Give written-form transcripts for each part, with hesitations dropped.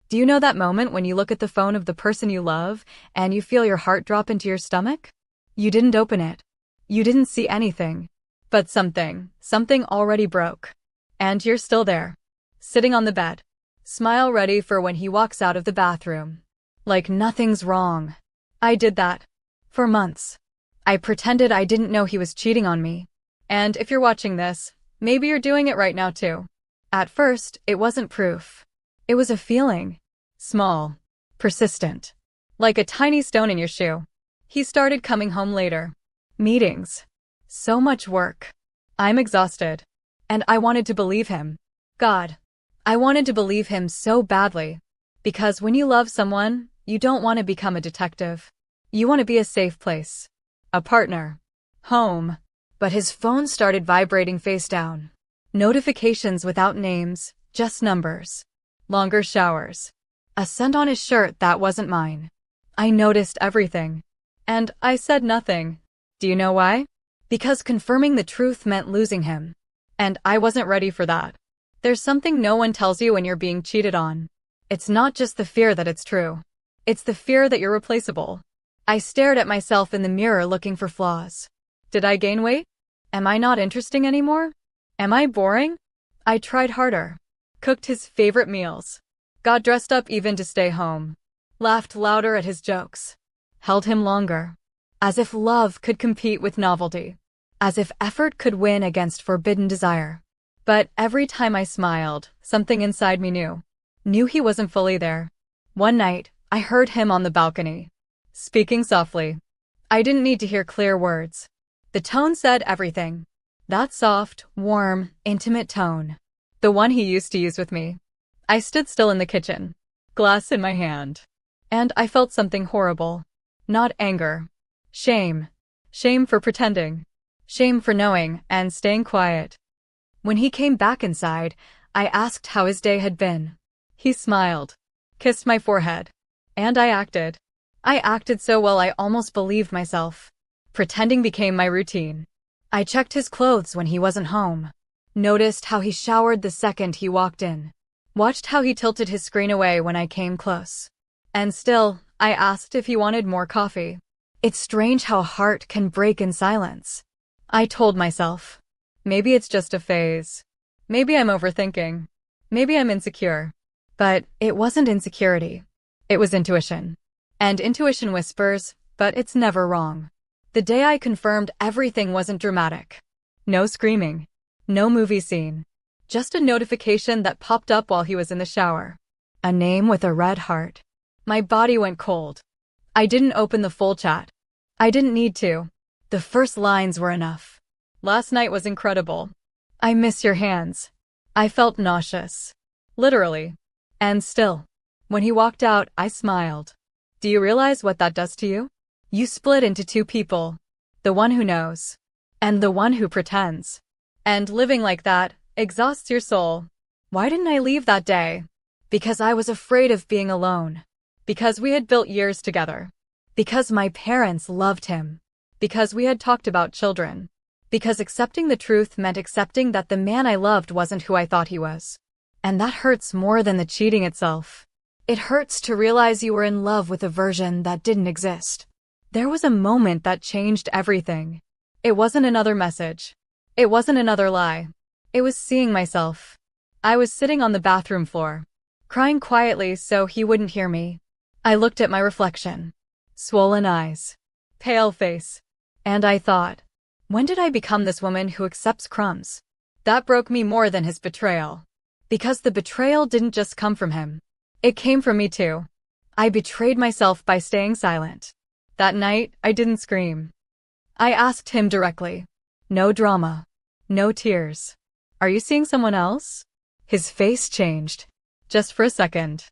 Do you know that moment when you look at the phone of the person you love and you feel your heart drop into your stomach? You didn't open it. You didn't see anything. But something already broke. And you're still there, sitting on the bed, smile ready for when he walks out of the bathroom. Like nothing's wrong. I did that. For months. I pretended I didn't know he was cheating on me. And if you're watching this, maybe you're doing it right now too. At first, it wasn't proof. It was a feeling. Small. Persistent. Like a tiny stone in your shoe. He started coming home later. Meetings. So much work. I'm exhausted. And I wanted to believe him. God. I wanted to believe him so badly. Because when you love someone, you don't want to become a detective. You want to be a safe place. A partner. Home. But his phone started vibrating face down. Notifications without names, just numbers. Longer showers. A scent on his shirt that wasn't mine. I noticed everything. And I said nothing. Do you know why? Because confirming the truth meant losing him. And I wasn't ready for that. There's something no one tells you when you're being cheated on. It's not just the fear that it's true. It's the fear that you're replaceable. I stared at myself in the mirror looking for flaws. Did I gain weight? Am I not interesting anymore? Am I boring? I tried harder. Cooked his favorite meals. Got dressed up even to stay home. Laughed louder at his jokes. Held him longer. As if love could compete with novelty. As if effort could win against forbidden desire. But every time I smiled, something inside me knew he wasn't fully there. One night, I heard him on the balcony. Speaking softly. I didn't need to hear clear words. The tone said everything. That soft, warm, intimate tone. The one he used to use with me. I stood still in the kitchen. Glass in my hand. And I felt something horrible. Not anger. Shame. Shame for pretending. Shame for knowing and staying quiet. When he came back inside, I asked how his day had been. He smiled. Kissed my forehead. And I acted. I acted so well I almost believed myself. Pretending became my routine. I checked his clothes when he wasn't home. Noticed how he showered the second he walked in. Watched how he tilted his screen away when I came close. And still, I asked if he wanted more coffee. It's strange how a heart can break in silence. I told myself. Maybe it's just a phase. Maybe I'm overthinking. Maybe I'm insecure. But it wasn't insecurity. It was intuition. And intuition whispers, but it's never wrong. The day I confirmed everything wasn't dramatic. No screaming. No movie scene. Just a notification that popped up while he was in the shower. A name with a red heart. My body went cold. I didn't open the full chat. I didn't need to. The first lines were enough. Last night was incredible. I miss your hands. I felt nauseous. Literally. And still. When he walked out, I smiled. Do you realize what that does to you? You split into two people. The one who knows. And the one who pretends. And living like that exhausts your soul. Why didn't I leave that day? Because I was afraid of being alone. Because we had built years together. Because my parents loved him. Because we had talked about children. Because accepting the truth meant accepting that the man I loved wasn't who I thought he was. And that hurts more than the cheating itself. It hurts to realize you were in love with a version that didn't exist. There was a moment that changed everything. It wasn't another message. It wasn't another lie. It was seeing myself. I was sitting on the bathroom floor, crying quietly so he wouldn't hear me. I looked at my reflection. Swollen eyes. Pale face. And I thought, when did I become this woman who accepts crumbs? That broke me more than his betrayal. Because the betrayal didn't just come from him. It came from me too. I betrayed myself by staying silent. That night, I didn't scream. I asked him directly. No drama. No tears. Are you seeing someone else? His face changed. Just for a second.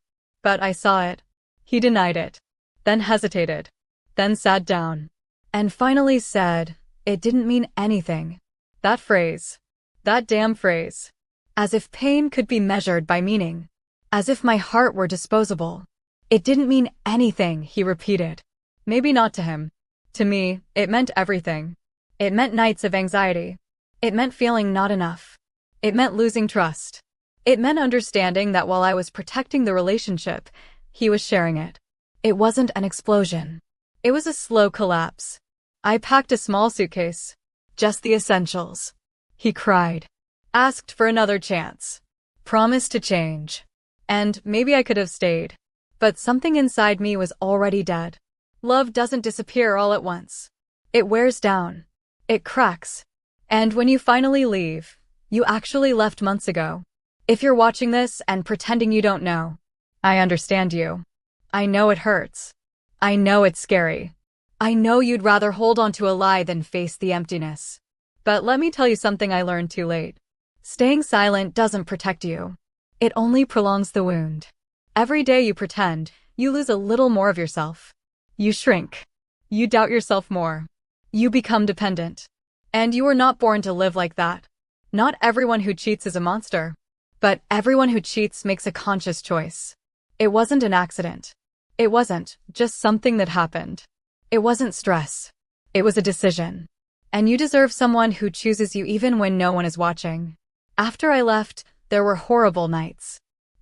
But I saw it. He denied it. Then hesitated. Then sat down. And finally said, it didn't mean anything. That phrase. That damn phrase. As if pain could be measured by meaning. As if my heart were disposable. It didn't mean anything, he repeated. Maybe not to him. To me, it meant everything. It meant nights of anxiety. It meant feeling not enough. It meant losing trust. It meant understanding that while I was protecting the relationship, he was sharing it. It wasn't an explosion. It was a slow collapse. I packed a small suitcase. Just the essentials. He cried. Asked for another chance. Promised to change. And maybe I could have stayed. But something inside me was already dead. Love doesn't disappear all at once. It wears down. It cracks. And when you finally leave, you actually left months ago. If you're watching this and pretending you don't know, I understand you. I know it hurts. I know it's scary. I know you'd rather hold on to a lie than face the emptiness. But let me tell you something I learned too late. Staying silent doesn't protect you. It only prolongs the wound. Every day you pretend, you lose a little more of yourself. You shrink. You doubt yourself more. You become dependent. And you were not born to live like that. Not everyone who cheats is a monster. But everyone who cheats makes a conscious choice. It wasn't an accident. It wasn't just something that happened. It wasn't stress. It was a decision. And you deserve someone who chooses you even when no one is watching. After I left, there were horrible nights.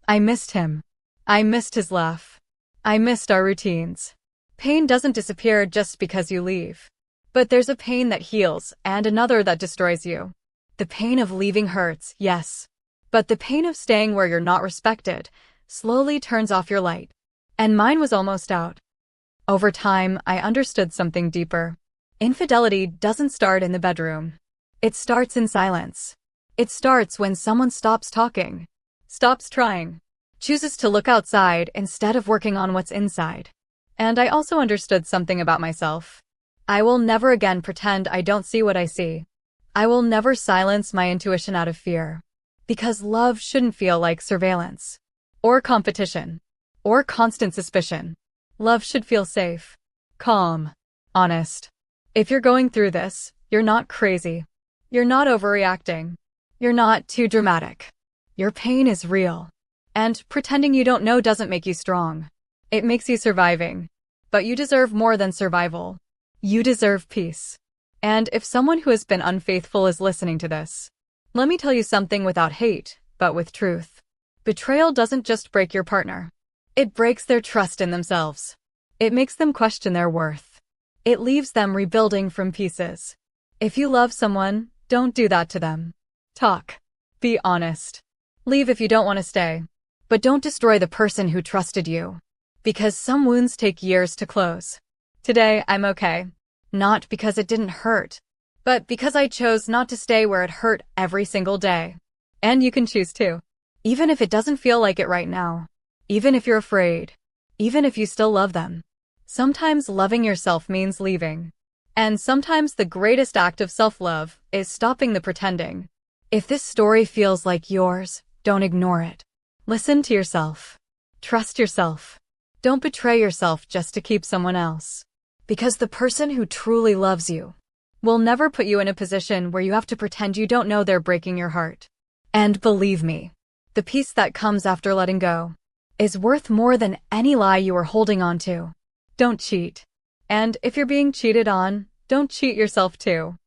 I missed him. I missed his laugh. I missed our routines. Pain doesn't disappear just because you leave. But there's a pain that heals and another that destroys you. The pain of leaving hurts, yes. But the pain of staying where you're not respected slowly turns off your light. And mine was almost out. Over time, I understood something deeper. Infidelity doesn't start in the bedroom. It starts in silence. It starts when someone stops talking, stops trying, chooses to look outside instead of working on what's inside. And I also understood something about myself. I will never again pretend I don't see what I see. I will never silence my intuition out of fear. Because love shouldn't feel like surveillance, or competition, or constant suspicion. Love should feel safe, calm, honest. If you're going through this, you're not crazy. You're not overreacting. You're not too dramatic. Your pain is real. And pretending you don't know doesn't make you strong. It makes you surviving. But you deserve more than survival. You deserve peace. And if someone who has been unfaithful is listening to this, let me tell you something without hate, but with truth. Betrayal doesn't just break your partner. It breaks their trust in themselves. It makes them question their worth. It leaves them rebuilding from pieces. If you love someone, don't do that to them. Talk. Be honest. Leave if you don't want to stay. But don't destroy the person who trusted you. Because some wounds take years to close. Today, I'm okay. Not because it didn't hurt, but because I chose not to stay where it hurt every single day. And you can choose too. Even if it doesn't feel like it right now. Even if you're afraid. Even if you still love them. Sometimes loving yourself means leaving. And sometimes the greatest act of self-love is stopping the pretending. If this story feels like yours, don't ignore it. Listen to yourself. Trust yourself. Don't betray yourself just to keep someone else. Because the person who truly loves you will never put you in a position where you have to pretend you don't know they're breaking your heart. And believe me, the peace that comes after letting go is worth more than any lie you are holding on to. Don't cheat. And if you're being cheated on, don't cheat yourself too.